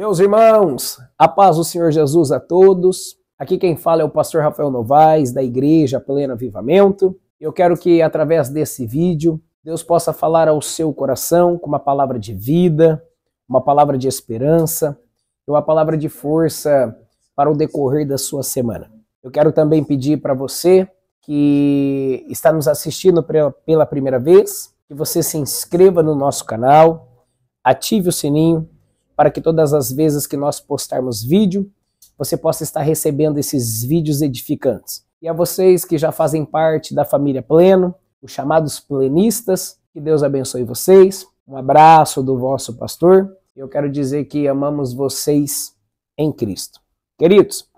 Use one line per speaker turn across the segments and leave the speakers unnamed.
Meus irmãos, a paz do Senhor Jesus a todos. Aqui quem fala é o pastor Rafael Novaes, da Igreja Pleno Avivamento. Eu quero que através desse vídeo, Deus possa falar ao seu coração com uma palavra de vida, uma palavra de esperança, uma palavra de força para o decorrer da sua semana. Eu quero também pedir para você que está nos assistindo pela primeira vez, que você se inscreva no nosso canal, ative o sininho, para que todas as vezes que nós postarmos vídeo, você possa estar recebendo esses vídeos edificantes. E a vocês que já fazem parte da família Pleno, os chamados plenistas, que Deus abençoe vocês. Um abraço do vosso pastor. Eu quero dizer que amamos vocês em Cristo. Queridos,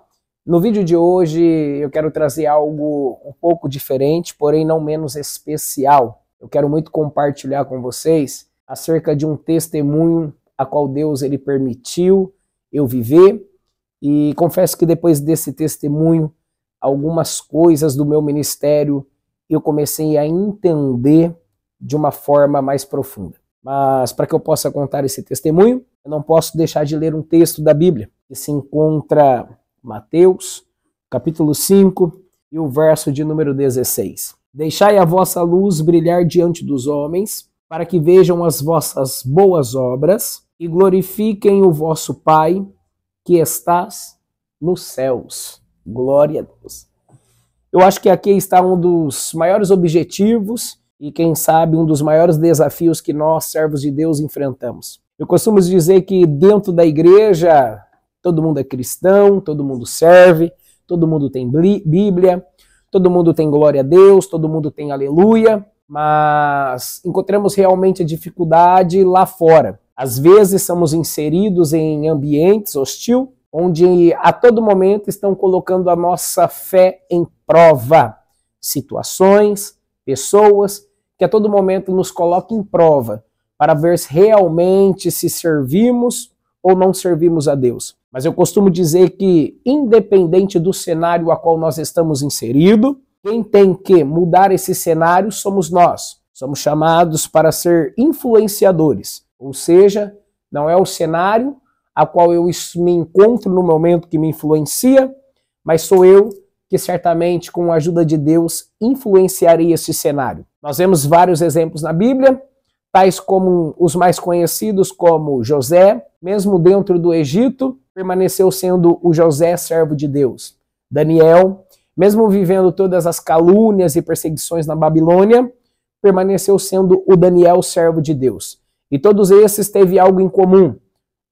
no vídeo de hoje eu quero trazer algo um pouco diferente, porém não menos especial. Eu quero muito compartilhar com vocês acerca de um testemunho a qual Deus ele permitiu eu viver, e confesso que depois desse testemunho, algumas coisas do meu ministério eu comecei a entender de uma forma mais profunda. Mas para que eu possa contar esse testemunho, eu não posso deixar de ler um texto da Bíblia, que se encontra em Mateus, capítulo 5, e o verso de número 16. Deixai a vossa luz brilhar diante dos homens, para que vejam as vossas boas obras e glorifiquem o vosso Pai que estás nos céus. Glória a Deus. Eu acho que aqui está um dos maiores objetivos e, quem sabe, um dos maiores desafios que nós, servos de Deus, enfrentamos. Eu costumo dizer que dentro da igreja todo mundo é cristão, todo mundo serve, todo mundo tem Bíblia, todo mundo tem glória a Deus, todo mundo tem aleluia, mas encontramos realmente a dificuldade lá fora. Às vezes somos inseridos em ambientes hostis, onde a todo momento estão colocando a nossa fé em prova. Situações, pessoas que a todo momento nos colocam em prova para ver se realmente se servimos ou não servimos a Deus. Mas eu costumo dizer que, independente do cenário a qual nós estamos inseridos, quem tem que mudar esse cenário somos nós. Somos chamados para ser influenciadores. Ou seja, não é o cenário a qual eu me encontro no momento que me influencia, mas sou eu que certamente, com a ajuda de Deus, influenciarei esse cenário. Nós vemos vários exemplos na Bíblia, tais como os mais conhecidos, como José, mesmo dentro do Egito, permaneceu sendo o José servo de Deus. Daniel, mesmo vivendo todas as calúnias e perseguições na Babilônia, permaneceu sendo o Daniel servo de Deus. E todos esses teve algo em comum,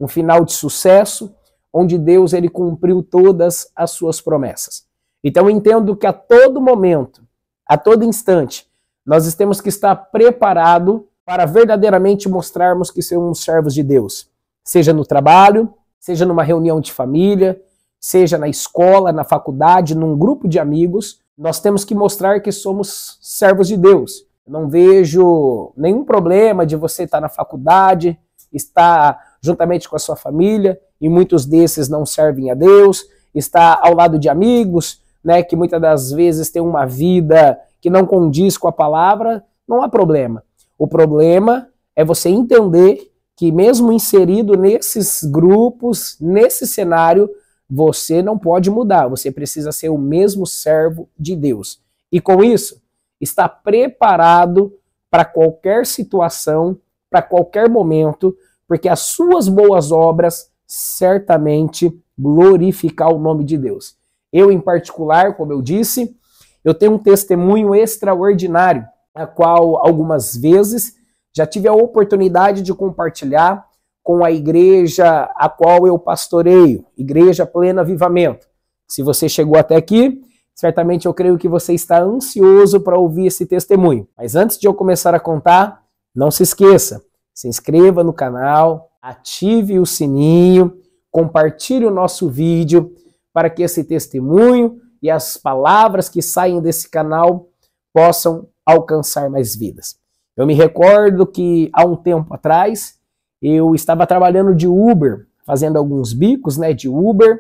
um final de sucesso, onde Deus ele cumpriu todas as suas promessas. Então eu entendo que a todo momento, a todo instante, nós temos que estar preparados para verdadeiramente mostrarmos que somos servos de Deus. Seja no trabalho, seja numa reunião de família, seja na escola, na faculdade, num grupo de amigos, nós temos que mostrar que somos servos de Deus. Não vejo nenhum problema de você estar na faculdade, estar juntamente com a sua família, e muitos desses não servem a Deus, estar ao lado de amigos, né, que muitas das vezes têm uma vida que não condiz com a palavra, não há problema. O problema é você entender que mesmo inserido nesses grupos, nesse cenário, você não pode mudar, você precisa ser o mesmo servo de Deus. E com isso, está preparado para qualquer situação, para qualquer momento, porque as suas boas obras certamente glorificar o nome de Deus. Eu, em particular, como eu disse, eu tenho um testemunho extraordinário, a qual algumas vezes já tive a oportunidade de compartilhar com a igreja a qual eu pastoreio, Igreja Pleno Avivamento. Se você chegou até aqui, certamente eu creio que você está ansioso para ouvir esse testemunho. Mas antes de eu começar a contar, não se esqueça, se inscreva no canal, ative o sininho, compartilhe o nosso vídeo para que esse testemunho e as palavras que saem desse canal possam alcançar mais vidas. Eu me recordo que há um tempo atrás eu estava trabalhando de Uber, fazendo alguns bicos, né, de Uber,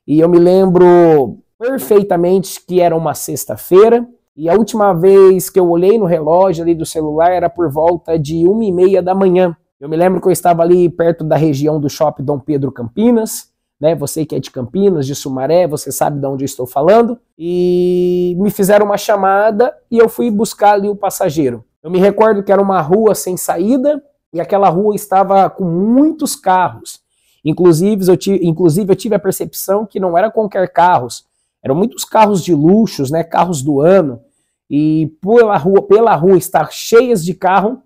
e eu me lembro perfeitamente que era uma sexta-feira, e a última vez que eu olhei no relógio ali do celular era por volta de 1h30 da manhã. Eu me lembro que eu estava ali perto da região do Shopping Dom Pedro Campinas, né? Você que é de Campinas, de Sumaré, você sabe de onde eu estou falando. E me fizeram uma chamada e eu fui buscar ali o passageiro. Eu me recordo que era uma rua sem saída e aquela rua estava com muitos carros. Inclusive eu tive a percepção que não era qualquer carros, eram muitos carros de luxos, né? Carros do ano. E pela rua estar cheias de carro,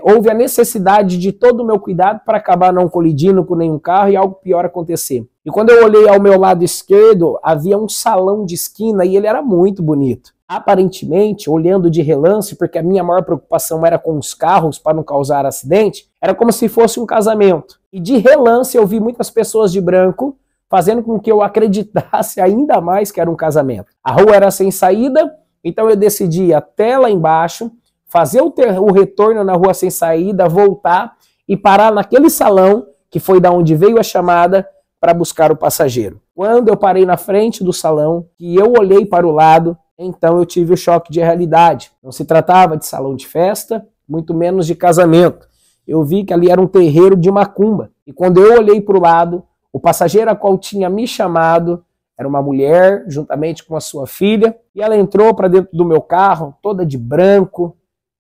houve a necessidade de todo o meu cuidado para acabar não colidindo com nenhum carro e algo pior acontecer. E quando eu olhei ao meu lado esquerdo, havia um salão de esquina e ele era muito bonito. Aparentemente, olhando de relance, porque a minha maior preocupação era com os carros para não causar acidente, era como se fosse um casamento. E de relance eu vi muitas pessoas de branco, fazendo com que eu acreditasse ainda mais que era um casamento. A rua era sem saída, então eu decidi ir até lá embaixo, fazer o retorno na rua sem saída, voltar e parar naquele salão, que foi da onde veio a chamada, para buscar o passageiro. Quando eu parei na frente do salão, e eu olhei para o lado, então eu tive o choque de realidade. Não se tratava de salão de festa, muito menos de casamento. Eu vi que ali era um terreiro de macumba. E quando eu olhei para o lado, o passageiro a qual tinha me chamado era uma mulher, juntamente com a sua filha, e ela entrou para dentro do meu carro, toda de branco,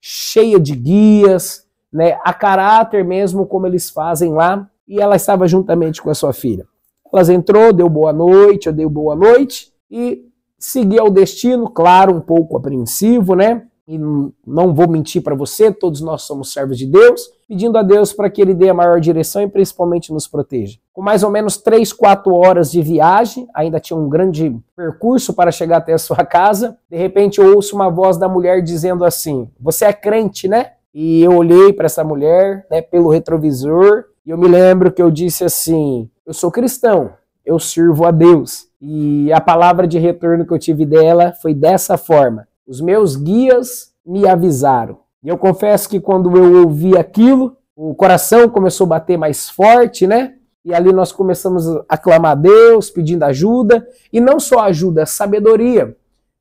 cheia de guias, né, a caráter mesmo, como eles fazem lá, e ela estava juntamente com a sua filha. Elas entrou, deu boa noite, eu dei boa noite, e segui ao destino, claro, um pouco apreensivo, né, e não vou mentir para você, todos nós somos servos de Deus, pedindo a Deus para que Ele dê a maior direção e principalmente nos proteja. Com mais ou menos 3, 4 horas de viagem, ainda tinha um grande percurso para chegar até a sua casa, de repente eu ouço uma voz da mulher dizendo assim, você é crente, né? E eu olhei para essa mulher, né, pelo retrovisor, e eu me lembro que eu disse assim, eu sou cristão, eu sirvo a Deus. E a palavra de retorno que eu tive dela foi dessa forma, os meus guias me avisaram. E eu confesso que quando eu ouvi aquilo, o coração começou a bater mais forte, né? E ali nós começamos a clamar a Deus, pedindo ajuda, e não só ajuda, sabedoria.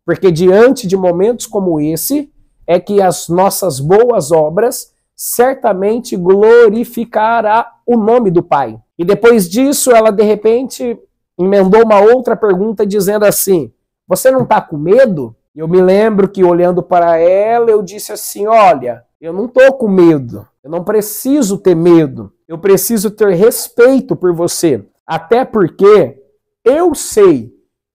Porque diante de momentos como esse, é que as nossas boas obras certamente glorificará o nome do Pai. E depois disso, ela de repente emendou uma outra pergunta dizendo assim, você não está com medo? E eu me lembro que olhando para ela, eu disse assim, olha, eu não estou com medo, eu não preciso ter medo, eu preciso ter respeito por você. Até porque eu sei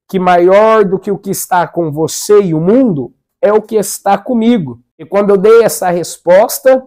que maior do que o que está com você e o mundo é o que está comigo. E quando eu dei essa resposta,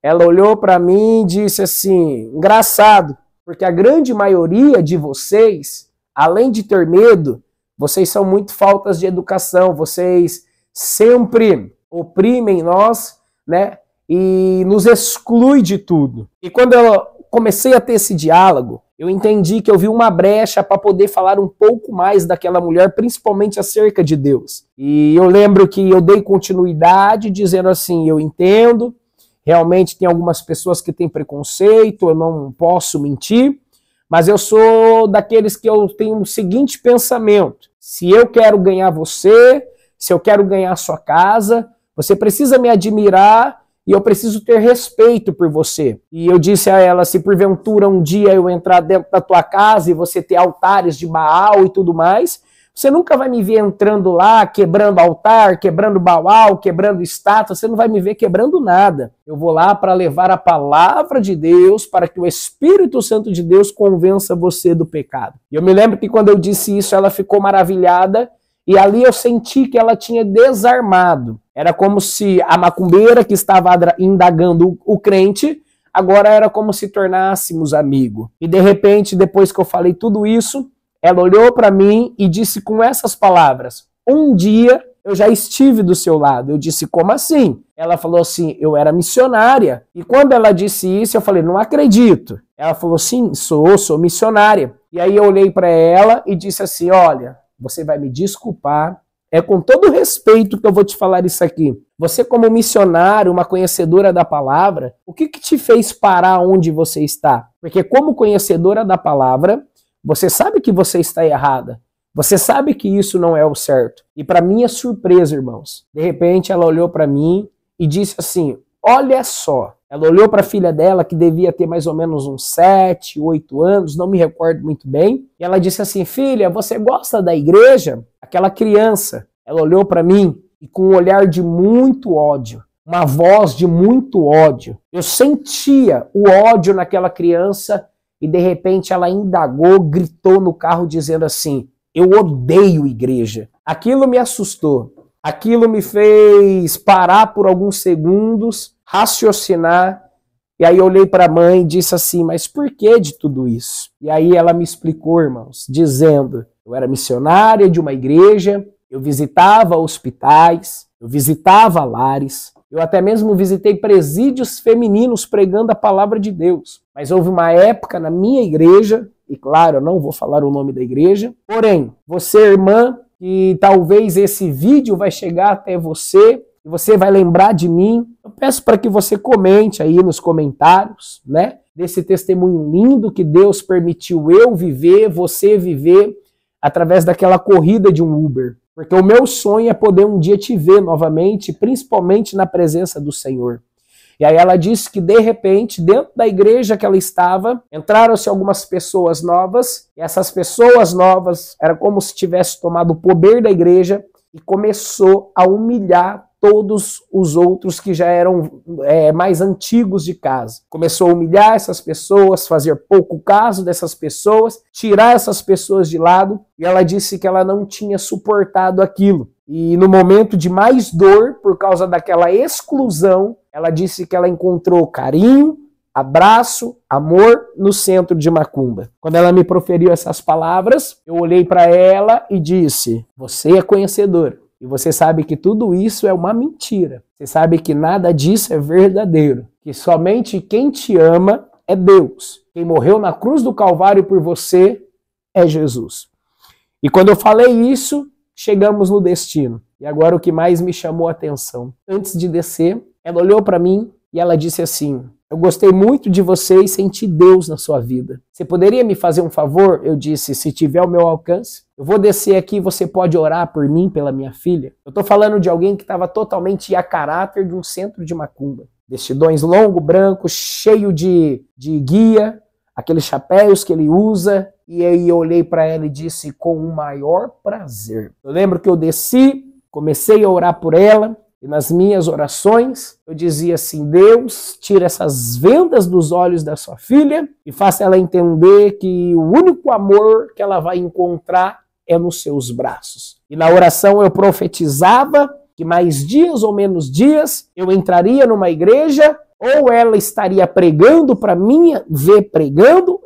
ela olhou para mim e disse assim, engraçado, porque a grande maioria de vocês, além de ter medo, vocês são muito faltas de educação, vocês sempre oprimem nós, né, e nos exclui de tudo. E quando eu comecei a ter esse diálogo, eu entendi que eu vi uma brecha para poder falar um pouco mais daquela mulher, principalmente acerca de Deus. E eu lembro que eu dei continuidade dizendo assim, eu entendo, realmente tem algumas pessoas que têm preconceito, eu não posso mentir, mas eu sou daqueles que eu tenho o seguinte pensamento, se eu quero ganhar você, se eu quero ganhar sua casa, você precisa me admirar e eu preciso ter respeito por você. E eu disse a ela, se porventura um dia eu entrar dentro da tua casa e você ter altares de Baal e tudo mais, você nunca vai me ver entrando lá, quebrando altar, quebrando Baal, quebrando estátua, você não vai me ver quebrando nada. Eu vou lá para levar a palavra de Deus, para que o Espírito Santo de Deus convença você do pecado. E eu me lembro que quando eu disse isso, ela ficou maravilhada, e ali eu senti que ela tinha desarmado. Era como se a macumbeira que estava indagando o crente, agora era como se tornássemos amigos. E de repente, depois que eu falei tudo isso, ela olhou para mim e disse com essas palavras, um dia eu já estive do seu lado. Eu disse, como assim? Ela falou assim, eu era missionária. E quando ela disse isso, eu falei, não acredito. Ela falou, sim, sou missionária. E aí eu olhei para ela e disse assim, olha, você vai me desculpar, é com todo respeito que eu vou te falar isso aqui. Você como missionário, uma conhecedora da palavra, o que te fez parar onde você está? Porque como conhecedora da palavra, você sabe que você está errada. Você sabe que isso não é o certo. E para minha surpresa, irmãos, de repente ela olhou para mim e disse assim, olha só. Ela olhou para a filha dela, que devia ter mais ou menos uns 7, 8 anos, não me recordo muito bem, e ela disse assim: filha, você gosta da igreja? Aquela criança, ela olhou para mim e com um olhar de muito ódio, uma voz de muito ódio. Eu sentia o ódio naquela criança e de repente ela indagou, gritou no carro dizendo assim: eu odeio igreja. Aquilo me assustou. Aquilo me fez parar por alguns segundos, raciocinar, e aí eu olhei para a mãe e disse assim: mas por que de tudo isso? E aí ela me explicou, irmãos, dizendo: eu era missionária de uma igreja, eu visitava hospitais, eu visitava lares, eu até mesmo visitei presídios femininos pregando a palavra de Deus. Mas houve uma época na minha igreja, e claro, eu não vou falar o nome da igreja, porém, você, irmã, e talvez esse vídeo vai chegar até você e você vai lembrar de mim. Eu peço para que você comente aí nos comentários, né? Desse testemunho lindo que Deus permitiu eu viver, você viver, através daquela corrida de um Uber. Porque o meu sonho é poder um dia te ver novamente, principalmente na presença do Senhor. E aí ela disse que, de repente, dentro da igreja que ela estava, entraram-se algumas pessoas novas, e essas pessoas novas, era como se tivesse tomado o poder da igreja e começou a humilhar todos os outros que já eram mais antigos de casa. Começou a humilhar essas pessoas, fazer pouco caso dessas pessoas, tirar essas pessoas de lado, e ela disse que ela não tinha suportado aquilo. E no momento de mais dor, por causa daquela exclusão, ela disse que ela encontrou carinho, abraço, amor no centro de Macumba. Quando ela me proferiu essas palavras, eu olhei para ela e disse: você é conhecedora. E você sabe que tudo isso é uma mentira. Você sabe que nada disso é verdadeiro. Que somente quem te ama é Deus. Quem morreu na cruz do Calvário por você é Jesus. E quando eu falei isso, chegamos no destino. E agora o que mais me chamou a atenção. Antes de descer, ela olhou para mim e ela disse assim: eu gostei muito de você e senti Deus na sua vida. Você poderia me fazer um favor? Eu disse: se tiver ao meu alcance, eu vou descer aqui e você pode orar por mim, pela minha filha. Eu estou falando de alguém que estava totalmente a caráter de um centro de macumba. Vestidões longo, branco, cheio de guia, aqueles chapéus que ele usa. E aí eu olhei para ela e disse: com o maior prazer. Eu lembro que eu desci, comecei a orar por ela. E nas minhas orações, eu dizia assim: Deus, tira essas vendas dos olhos da sua filha e faça ela entender que o único amor que ela vai encontrar é nos seus braços. E na oração eu profetizava que mais dias ou menos dias eu entraria numa igreja, ou ela estaria pregando para mim, ver pregando,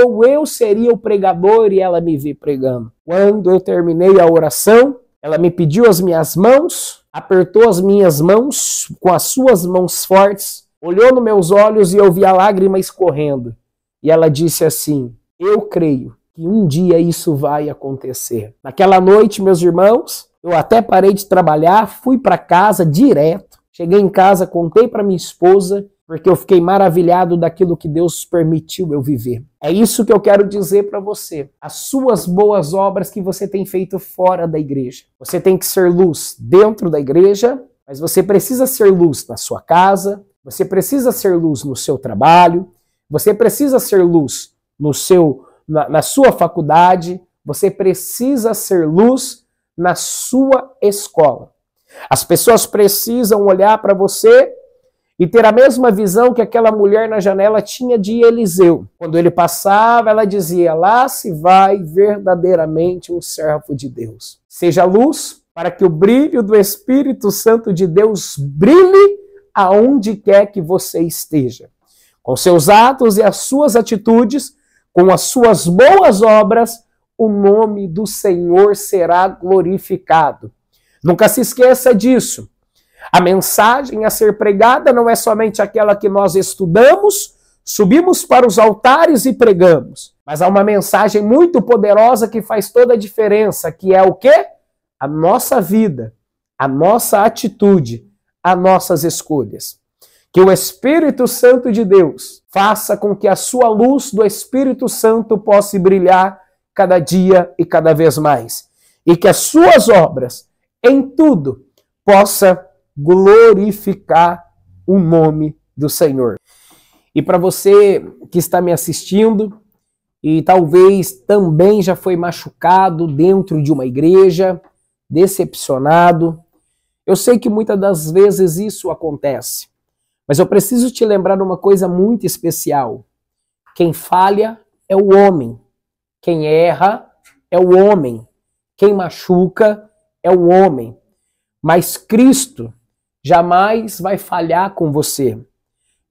ou eu seria o pregador e ela me ver pregando. Quando eu terminei a oração, ela me pediu as minhas mãos, apertou as minhas mãos com as suas mãos fortes, olhou nos meus olhos e eu vi a lágrima escorrendo. E ela disse assim: eu creio que um dia isso vai acontecer. Naquela noite, meus irmãos, eu até parei de trabalhar, fui para casa direto. Cheguei em casa, contei para minha esposa, porque eu fiquei maravilhado daquilo que Deus permitiu eu viver. É isso que eu quero dizer para você. As suas boas obras que você tem feito fora da igreja. Você tem que ser luz dentro da igreja, mas você precisa ser luz na sua casa, você precisa ser luz no seu trabalho, você precisa ser luz na sua faculdade, você precisa ser luz na sua escola. As pessoas precisam olhar para você e ter a mesma visão que aquela mulher na janela tinha de Eliseu. Quando ele passava, ela dizia: lá se vai verdadeiramente um servo de Deus. Seja luz para que o brilho do Espírito Santo de Deus brilhe aonde quer que você esteja. Com seus atos e as suas atitudes, com as suas boas obras, o nome do Senhor será glorificado. Nunca se esqueça disso. A mensagem a ser pregada não é somente aquela que nós estudamos, subimos para os altares e pregamos. Mas há uma mensagem muito poderosa que faz toda a diferença, que é o quê? A nossa vida, a nossa atitude, as nossas escolhas. Que o Espírito Santo de Deus faça com que a sua luz do Espírito Santo possa brilhar cada dia e cada vez mais. E que as suas obras, em tudo, possa glorificar o nome do Senhor. E para você que está me assistindo e talvez também já foi machucado dentro de uma igreja, decepcionado, eu sei que muitas das vezes isso acontece, mas eu preciso te lembrar uma coisa muito especial. Quem falha é o homem, quem erra é o homem, quem machuca é o homem, mas Cristo jamais vai falhar com você,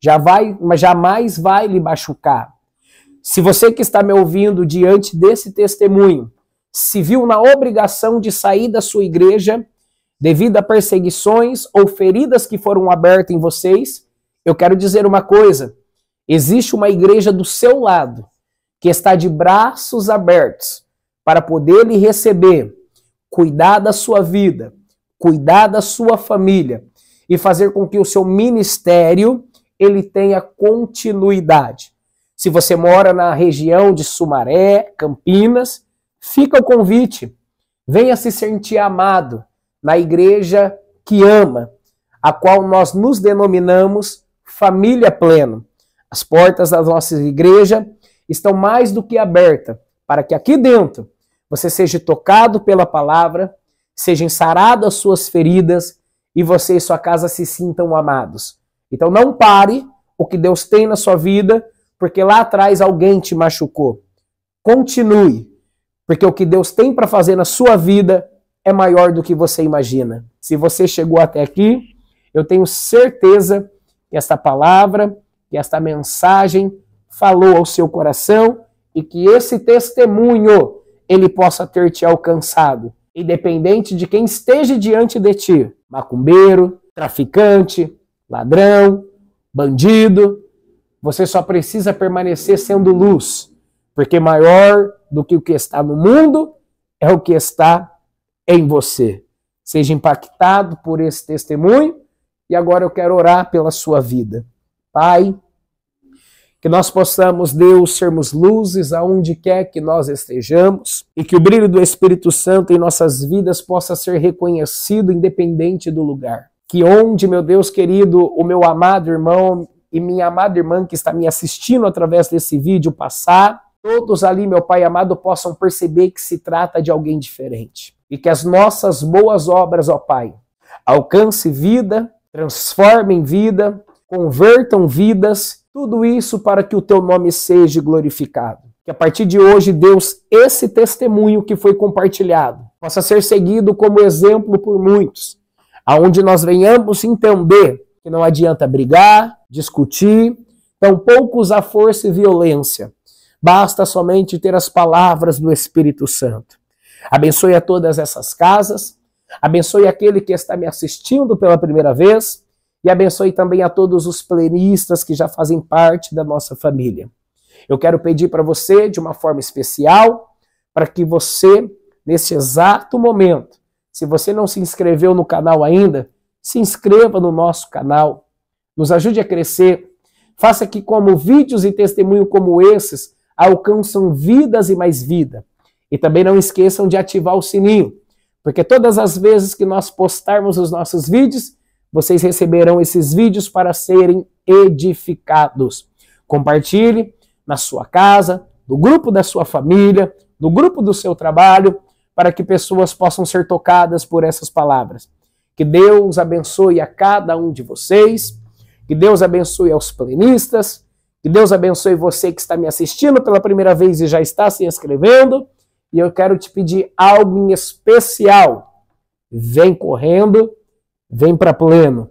jamais vai lhe machucar. Se você que está me ouvindo diante desse testemunho se viu na obrigação de sair da sua igreja devido a perseguições ou feridas que foram abertas em vocês, eu quero dizer uma coisa: existe uma igreja do seu lado que está de braços abertos para poder lhe receber, cuidar da sua vida, cuidar da sua família e fazer com que o seu ministério ele tenha continuidade. Se você mora na região de Sumaré, Campinas, fica o convite. Venha se sentir amado na igreja que ama, a qual nós nos denominamos Família Pleno. As portas da nossa igreja estão mais do que abertas para que aqui dentro você seja tocado pela palavra, sejam saradas as suas feridas e você e sua casa se sintam amados. Então não pare o que Deus tem na sua vida, porque lá atrás alguém te machucou. Continue, porque o que Deus tem para fazer na sua vida é maior do que você imagina. Se você chegou até aqui, eu tenho certeza que esta palavra, que esta mensagem falou ao seu coração e que esse testemunho ele possa ter te alcançado, independente de quem esteja diante de ti, macumbeiro, traficante, ladrão, bandido. Você só precisa permanecer sendo luz, porque maior do que o que está no mundo é o que está em você. Seja impactado por esse testemunho e agora eu quero orar pela sua vida. Pai, que nós possamos, Deus, sermos luzes aonde quer que nós estejamos e que o brilho do Espírito Santo em nossas vidas possa ser reconhecido independente do lugar. Que onde, meu Deus querido, o meu amado irmão e minha amada irmã que está me assistindo através desse vídeo passar, todos ali, meu Pai amado, possam perceber que se trata de alguém diferente. E que as nossas boas obras, ó Pai, alcancem vida, transformem vida, convertam vidas, tudo isso para que o Teu nome seja glorificado. Que a partir de hoje, Deus, esse testemunho que foi compartilhado, possa ser seguido como exemplo por muitos, aonde nós venhamos entender que não adianta brigar, discutir, tampouco usar força e violência. Basta somente ter as palavras do Espírito Santo. Abençoe a todas essas casas, abençoe aquele que está me assistindo pela primeira vez e abençoe também a todos os plenistas que já fazem parte da nossa família. Eu quero pedir para você, de uma forma especial, para que você, nesse exato momento, se você não se inscreveu no canal ainda, se inscreva no nosso canal, nos ajude a crescer, faça que como vídeos e testemunho como esses alcançam vidas e mais vida. E também não esqueçam de ativar o sininho, porque todas as vezes que nós postarmos os nossos vídeos, vocês receberão esses vídeos para serem edificados. Compartilhe na sua casa, no grupo da sua família, no grupo do seu trabalho, para que pessoas possam ser tocadas por essas palavras. Que Deus abençoe a cada um de vocês, que Deus abençoe aos plenistas, que Deus abençoe você que está me assistindo pela primeira vez e já está se inscrevendo. E eu quero te pedir algo em especial. Vem correndo, vem para Pleno.